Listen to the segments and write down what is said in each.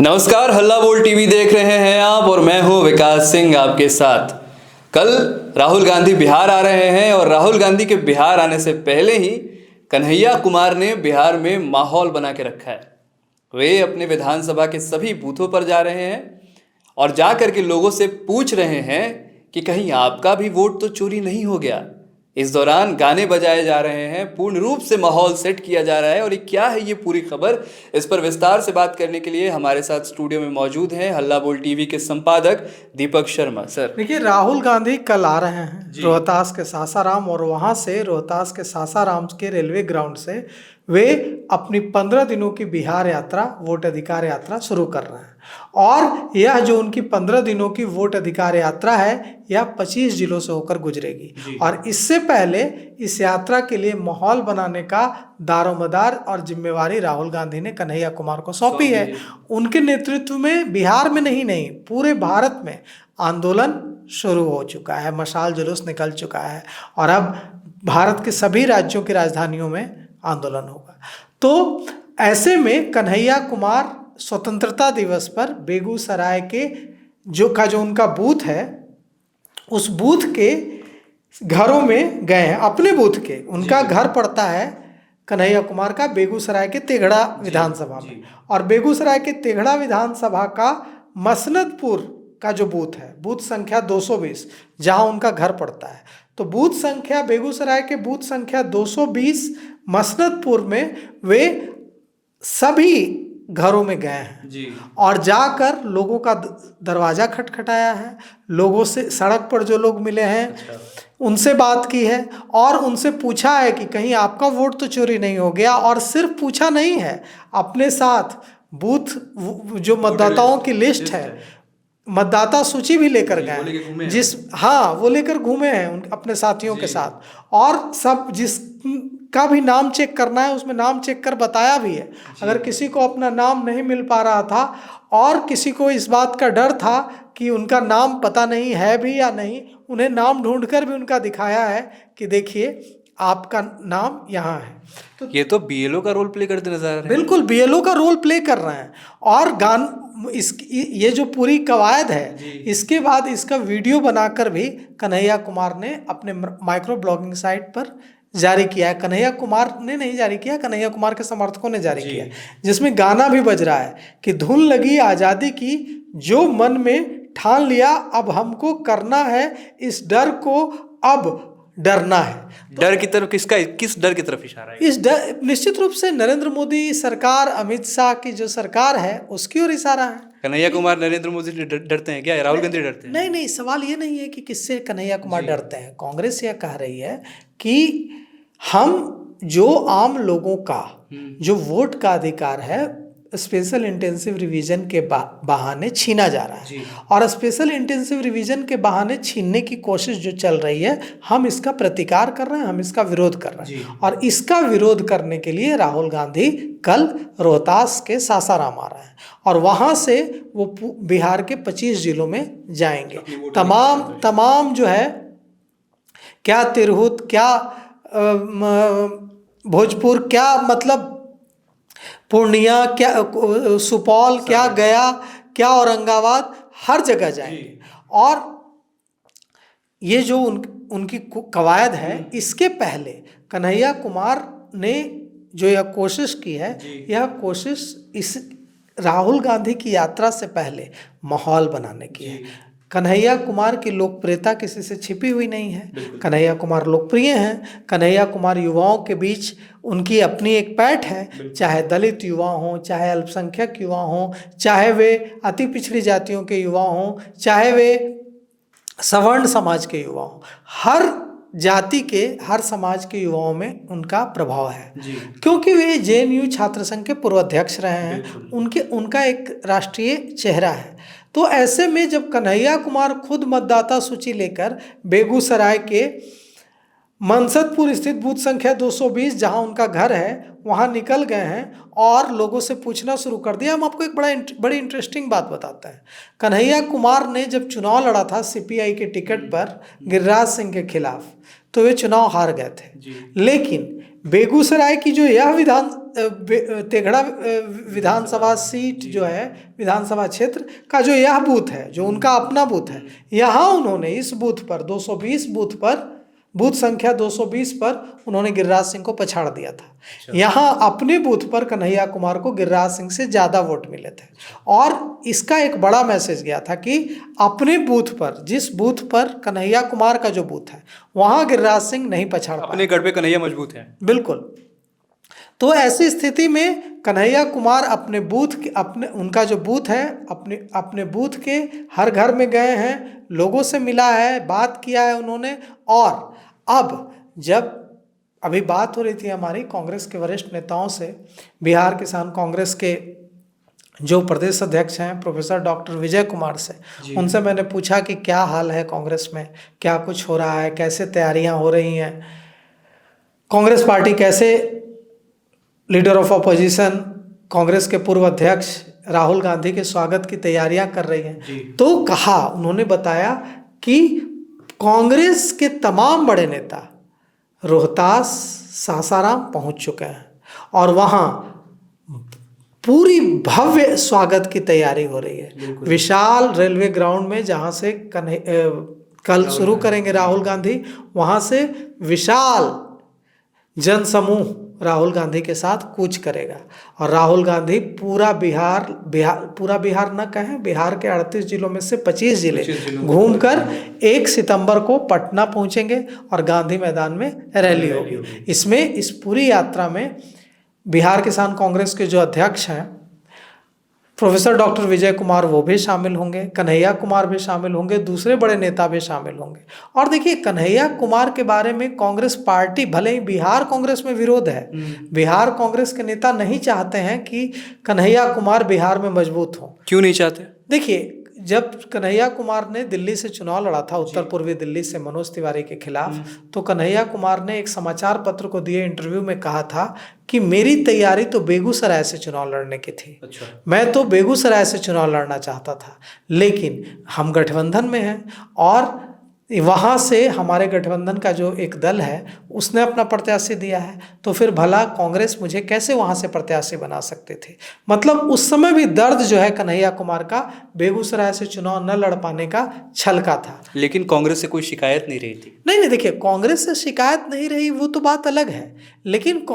नमस्कार, हल्ला बोल टीवी देख रहे हैं आप और मैं हूं विकास सिंह आपके साथ। कल राहुल गांधी बिहार आ रहे हैं और राहुल गांधी के बिहार आने से पहले ही कन्हैया कुमार ने बिहार में माहौल बना के रखा है। वे अपने विधानसभा के सभी बूथों पर जा रहे हैं और जा करके लोगों से पूछ रहे हैं कि कहीं आपका भी वोट तो चोरी नहीं हो गया। इस दौरान गाने बजाए जा रहे हैं, पूर्ण रूप से माहौल सेट किया जा रहा है। और ये क्या है ये पूरी खबर, इस पर विस्तार से बात करने के लिए हमारे साथ स्टूडियो में मौजूद हैं हल्ला बोल टीवी के संपादक दीपक शर्मा। सर देखिए, राहुल गांधी कल आ रहे हैं रोहतास के सासाराम, और वहां से रोहतास के सासाराम के रेलवे ग्राउंड से वे अपनी 15 दिनों की बिहार यात्रा, वोट अधिकार यात्रा शुरू कर रहे हैं। और यह जो उनकी 15 दिनों की वोट अधिकार यात्रा है, यह 25 जिलों से होकर गुजरेगी। और इससे पहले इस यात्रा के लिए माहौल बनाने का दारोमदार और जिम्मेवारी राहुल गांधी ने कन्हैया कुमार को सौंपी है। उनके नेतृत्व में बिहार में नहीं पूरे भारत में आंदोलन शुरू हो चुका है, मशाल जुलूस निकल चुका है और अब भारत के सभी राज्यों की राजधानियों में आंदोलन होगा। तो ऐसे में कन्हैया कुमार स्वतंत्रता दिवस पर बेगूसराय के जो उनका बूथ है, उस बूथ के घरों में गए हैं। अपने बूथ के, उनका घर पड़ता है कन्हैया कुमार का बेगूसराय के तेघड़ा विधानसभा में, और बेगूसराय के तेघड़ा विधानसभा का मसनदपुर का जो बूथ है, बूथ संख्या 220, जहां उनका घर पड़ता है, तो बूथ संख्या बेगूसराय के बूथ संख्या 220 मसनदपुर में वे सभी घरों में गए हैं जी। और जाकर लोगों का दरवाजा खटखटाया है, लोगों से, सड़क पर जो लोग मिले हैं उनसे बात की है और उनसे पूछा है कि कहीं आपका वोट तो चोरी नहीं हो गया। और सिर्फ पूछा नहीं है, अपने साथ बूथ जो मतदाताओं की लिस्ट है, मतदाता सूची भी लेकर गए, वो लेकर घूमे हैं अपने साथियों के साथ। और सब जिसका भी नाम चेक करना है उसमें नाम चेक कर बताया भी है। अगर किसी को अपना नाम नहीं मिल पा रहा था और किसी को इस बात का डर था कि उनका नाम पता नहीं है भी या नहीं, उन्हें नाम ढूंढकर भी उनका दिखाया है कि देखिए आपका नाम यहाँ है। तो ये तो बीएलओ का रोल प्ले करते नजर आ रहे हैं। बिल्कुल बीएलओ का रोल प्ले कर रहे हैं। और ये जो पूरी कवायद है, इसके बाद इसका वीडियो बनाकर भी कन्हैया कुमार ने अपने माइक्रो ब्लॉगिंग साइट पर जारी किया है। कन्हैया कुमार ने नहीं जारी किया, कन्हैया कुमार के समर्थकों ने जारी किया, जिसमें गाना भी बज रहा है कि धुन लगी आज़ादी की, जो मन में ठान लिया अब हमको करना है, इस डर को अब डरना है। तो डर की तरफ किस डर की तरफ इशारा है? इस डर निश्चित रूप से नरेंद्र मोदी सरकार, अमित शाह की जो सरकार है उसकी ओर इशारा है। कन्हैया कुमार नरेंद्र मोदी से डरते हैं क्या? राहुल गांधी डरते हैं? नहीं, सवाल ये नहीं है कि किससे कन्हैया कुमार डरते हैं। कांग्रेस यह कह रही है कि हम जो आम लोगों का जो वोट का अधिकार है, स्पेशल इंटेंसिव रिवीजन के बहाने छीना जा रहा है। और स्पेशल इंटेंसिव रिवीजन के बहाने छीनने की कोशिश जो चल रही है, हम इसका प्रतिकार कर रहे हैं, हम इसका विरोध कर रहे हैं। और इसका विरोध करने के लिए राहुल गांधी कल रोहतास के सासाराम आ रहे हैं और वहां से वो बिहार के 25 जिलों में जाएंगे। तमाम जो है, क्या तिरहुत, क्या भोजपुर, क्या मतलब पूर्णिया, क्या सुपौल, क्या गया, क्या औरंगाबाद, हर जगह जाएंगे। और ये जो उनकी कवायद है, इसके पहले कन्हैया कुमार ने जो यह कोशिश की है, यह कोशिश इस राहुल गांधी की यात्रा से पहले माहौल बनाने की है। कन्हैया कुमार की लोकप्रियता किसी से छिपी हुई नहीं है। कन्हैया कुमार लोकप्रिय हैं। कन्हैया कुमार युवाओं के बीच उनकी अपनी एक पैठ है, चाहे दलित युवा हों, चाहे अल्पसंख्यक युवा हों, चाहे वे अति पिछड़ी जातियों के युवा हों, चाहे वे सवर्ण समाज के युवा हों, हर जाति के, हर समाज के युवाओं में उनका प्रभाव है। क्योंकि वे जेएनयू छात्र संघ के पूर्व अध्यक्ष रहे हैं, उनका एक राष्ट्रीय चेहरा है। तो ऐसे में जब कन्हैया कुमार खुद मतदाता सूची लेकर बेगूसराय के मनसदपुर स्थित बूथ संख्या 220, जहां उनका घर है, वहां निकल गए हैं और लोगों से पूछना शुरू कर दिया। हम आपको एक बड़ी इंटरेस्टिंग बात बताते हैं। कन्हैया कुमार ने जब चुनाव लड़ा था सीपीआई के टिकट पर गिरिराज सिंह के खिलाफ, तो वे चुनाव हार गए थे। लेकिन बेगूसराय की जो यह तेघड़ा विधानसभा सीट जो है, विधानसभा क्षेत्र का जो यह बूथ है, जो उनका अपना बूथ है, यहाँ उन्होंने इस बूथ पर 220 बूथ पर, बूथ संख्या 220 पर उन्होंने गिरिराज सिंह को पछाड़ दिया था। यहाँ अपने बूथ पर कन्हैया कुमार को गिरिराज सिंह से ज़्यादा वोट मिले थे और इसका एक बड़ा मैसेज गया था कि अपने बूथ पर, जिस बूथ पर कन्हैया कुमार का जो बूथ है, वहाँ गिरिराज सिंह नहीं पछाड़ पाए। अपने गढ़ पे कन्हैया मजबूत है। बिल्कुल। तो ऐसी स्थिति में कन्हैया कुमार अपने बूथ के, उनका जो बूथ है, अपने बूथ के हर घर में गए हैं, लोगों से मिला है, बात किया है उन्होंने। और अब जब अभी बात हो रही थी हमारी कांग्रेस के वरिष्ठ नेताओं से, बिहार किसान कांग्रेस के जो प्रदेश अध्यक्ष हैं प्रोफेसर डॉक्टर विजय कुमार से, उनसे मैंने पूछा कि क्या हाल है कांग्रेस में, क्या कुछ हो रहा है, कैसे तैयारियां हो रही हैं, कांग्रेस पार्टी कैसे लीडर ऑफ अपोजिशन कांग्रेस के पूर्व अध्यक्ष राहुल गांधी के स्वागत की तैयारियां कर रही हैं। तो उन्होंने बताया कि कांग्रेस के तमाम बड़े नेता रोहतास, सासाराम पहुंच चुके हैं और वहां पूरी भव्य स्वागत की तैयारी हो रही है। विशाल रेलवे ग्राउंड में, जहां से कल शुरू करेंगे राहुल गांधी, वहां से विशाल जनसमूह राहुल गांधी के साथ कूच करेगा और राहुल गांधी पूरा बिहार न कहें, बिहार के 38 जिलों में से 25 जिले घूमकर 1 सितंबर को पटना पहुंचेंगे और गांधी मैदान में रैली होगी। इसमें, इस पूरी यात्रा में बिहार किसान कांग्रेस के जो अध्यक्ष हैं प्रोफेसर डॉक्टर विजय कुमार, वो भी शामिल होंगे, कन्हैया कुमार भी शामिल होंगे, दूसरे बड़े नेता भी शामिल होंगे। और देखिए, कन्हैया कुमार के बारे में कांग्रेस पार्टी, भले ही बिहार कांग्रेस में विरोध है, बिहार कांग्रेस के नेता नहीं चाहते हैं कि कन्हैया कुमार बिहार में मजबूत हो। क्यों नहीं चाहते? देखिए, जब कन्हैया कुमार ने दिल्ली से चुनाव लड़ा था, उत्तर पूर्वी दिल्ली से मनोज तिवारी के खिलाफ, तो कन्हैया कुमार ने एक समाचार पत्र को दिए इंटरव्यू में कहा था कि मेरी तैयारी तो बेगूसराय से चुनाव लड़ने की थी। मैं तो बेगूसराय से चुनाव लड़ना चाहता था, लेकिन हम गठबंधन में हैं और वहाँ से हमारे गठबंधन का जो एक दल है उसने अपना प्रत्याशी दिया है, तो फिर भला कांग्रेस मुझे कैसे वहाँ से प्रत्याशी बना सकते थे। मतलब उस समय भी दर्द जो है कन्हैया कुमार का बेगूसराय से चुनाव न लड़ पाने का छलका था। लेकिन कांग्रेस से कोई शिकायत नहीं रही थी। नहीं, देखिए, कांग्रेस से शिकायत नहीं रही वो तो बात अलग है, लेकिन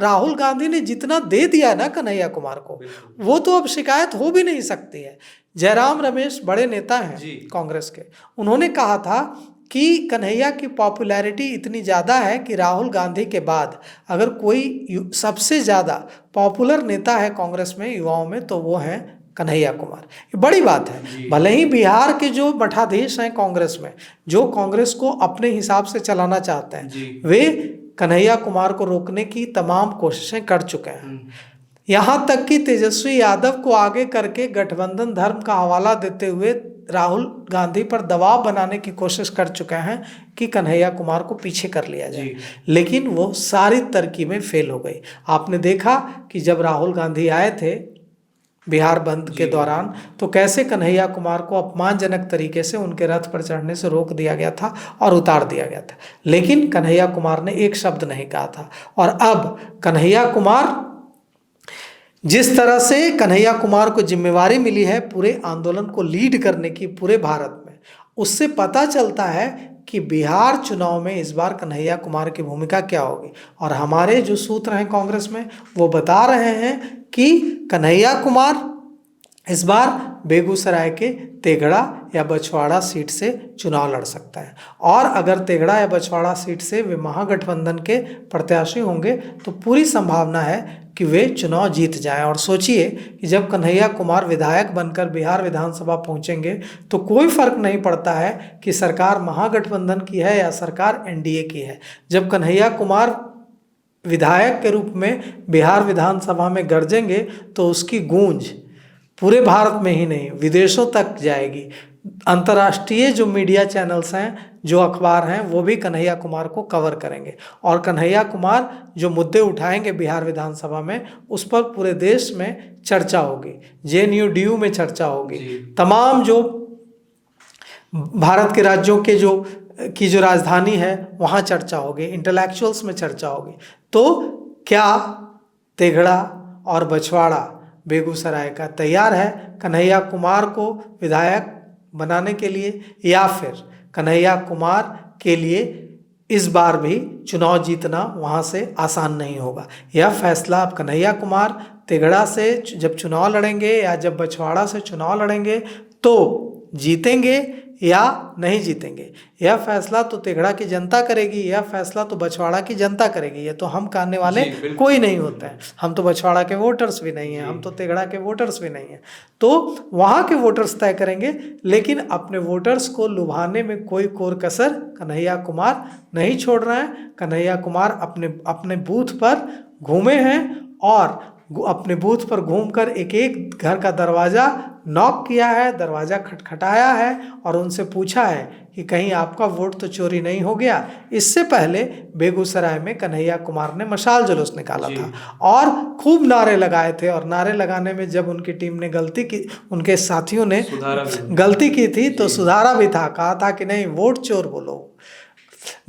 राहुल गांधी ने जितना दे दिया ना कन्हैया कुमार को, वो तो अब शिकायत हो भी नहीं सकती है। जयराम रमेश बड़े नेता हैं कांग्रेस के, उन्होंने कहा था कि कन्हैया की पॉपुलैरिटी इतनी ज़्यादा है कि राहुल गांधी के बाद अगर कोई सबसे ज़्यादा पॉपुलर नेता है कांग्रेस में युवाओं में, तो वो हैं कन्हैया कुमार। ये बड़ी बात है। भले ही बिहार के जो मठाधीश हैं कांग्रेस में, जो कांग्रेस को अपने हिसाब से चलाना चाहते हैं, वे कन्हैया कुमार को रोकने की तमाम कोशिशें कर चुके हैं। यहाँ तक कि तेजस्वी यादव को आगे करके गठबंधन धर्म का हवाला देते हुए राहुल गांधी पर दबाव बनाने की कोशिश कर चुके हैं कि कन्हैया कुमार को पीछे कर लिया जाए, लेकिन वो सारी तरकीबें फेल हो गई। आपने देखा कि जब राहुल गांधी आए थे बिहार बंद के दौरान, तो कैसे कन्हैया कुमार को अपमानजनक तरीके से उनके रथ पर चढ़ने से रोक दिया गया था और उतार दिया गया था, लेकिन कन्हैया कुमार ने एक शब्द नहीं कहा था। और अब कन्हैया कुमार, जिस तरह से कन्हैया कुमार को जिम्मेवारी मिली है पूरे आंदोलन को लीड करने की पूरे भारत में, उससे पता चलता है कि बिहार चुनाव में इस बार कन्हैया कुमार की भूमिका क्या होगी। और हमारे जो सूत्र हैं कांग्रेस में, वो बता रहे हैं कि कन्हैया कुमार इस बार बेगूसराय के तेघड़ा या बछवाड़ा सीट से चुनाव लड़ सकता है, और अगर तेघड़ा या बछवाड़ा सीट से वे महागठबंधन के प्रत्याशी होंगे तो पूरी संभावना है कि वे चुनाव जीत जाएं। और सोचिए कि जब कन्हैया कुमार विधायक बनकर बिहार विधानसभा पहुंचेंगे तो कोई फर्क नहीं पड़ता है कि सरकार महागठबंधन की है या सरकार एनडीए की है। जब कन्हैया कुमार विधायक के रूप में बिहार विधानसभा में गरजेंगे तो उसकी गूंज पूरे भारत में ही नहीं, विदेशों तक जाएगी। अंतर्राष्ट्रीय जो मीडिया चैनल्स हैं, जो अखबार हैं, वो भी कन्हैया कुमार को कवर करेंगे, और कन्हैया कुमार जो मुद्दे उठाएंगे बिहार विधानसभा में, उस पर पूरे देश में चर्चा होगी, JNU-DU में चर्चा होगी, तमाम जो भारत के राज्यों के जो की जो राजधानी है वहाँ चर्चा होगी, इंटेलेक्चुअल्स में चर्चा होगी। तो क्या तेघड़ा और बछवाड़ा बेगूसराय का तैयार है कन्हैया कुमार को विधायक बनाने के लिए, या फिर कन्हैया कुमार के लिए इस बार भी चुनाव जीतना वहाँ से आसान नहीं होगा? यह फैसला अब कन्हैया कुमार तेघड़ा से जब चुनाव लड़ेंगे या जब बछवाड़ा से चुनाव लड़ेंगे तो जीतेंगे या नहीं जीतेंगे, यह फैसला तो तेघड़ा की जनता करेगी, यह फैसला तो बछवाड़ा की जनता करेगी। ये तो हम कहने वाले कोई नहीं होते हैं, हम तो बछवाड़ा के वोटर्स भी नहीं हैं, हम तो तेघड़ा के वोटर्स भी नहीं हैं। तो वहाँ के वोटर्स तय करेंगे, लेकिन अपने वोटर्स को लुभाने में कोई कोर कसर कन्हैया कुमार नहीं छोड़ रहे हैं। कन्हैया कुमार अपने बूथ पर घूमे हैं और अपने बूथ पर घूमकर एक एक घर का दरवाज़ा नॉक किया है, दरवाज़ा खटखटाया है और उनसे पूछा है कि कहीं आपका वोट तो चोरी नहीं हो गया। इससे पहले बेगूसराय में कन्हैया कुमार ने मशाल जुलूस निकाला था और खूब नारे लगाए थे, और नारे लगाने में जब उनकी टीम ने गलती की, उनके साथियों ने गलती की थी तो सुधारा भी था, कहा था कि नहीं वोट चोर बोलो,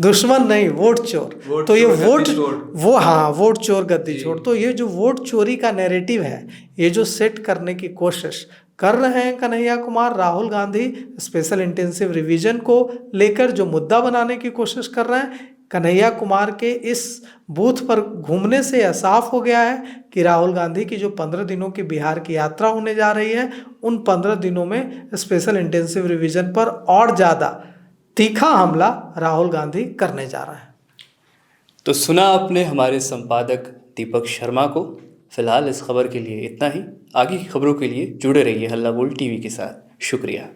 दुश्मन नहीं वोट चोर। तो ये वोट चोर गद्दी छोड़। तो ये जो वोट चोरी का नैरेटिव है, ये जो सेट करने की कोशिश कर रहे हैं Kanhaiya Kumar, Rahul Gandhi special intensive revision को लेकर जो मुद्दा बनाने की कोशिश कर रहे हैं, कन्हैया कुमार के इस बूथ पर घूमने से यह साफ हो गया है कि राहुल गांधी की जो 15 दिनों की बिहार की यात्रा होने जा रही है, उन 15 दिनों में स्पेशल इंटेंसिव रिवीजन पर और ज़्यादा तीखा हमला राहुल गांधी करने जा रहे हैं। तो सुना आपने हमारे संपादक दीपक शर्मा को। फिलहाल इस खबर के लिए इतना ही। आगे की खबरों के लिए जुड़े रहिए हल्ला बोल टीवी के साथ। शुक्रिया।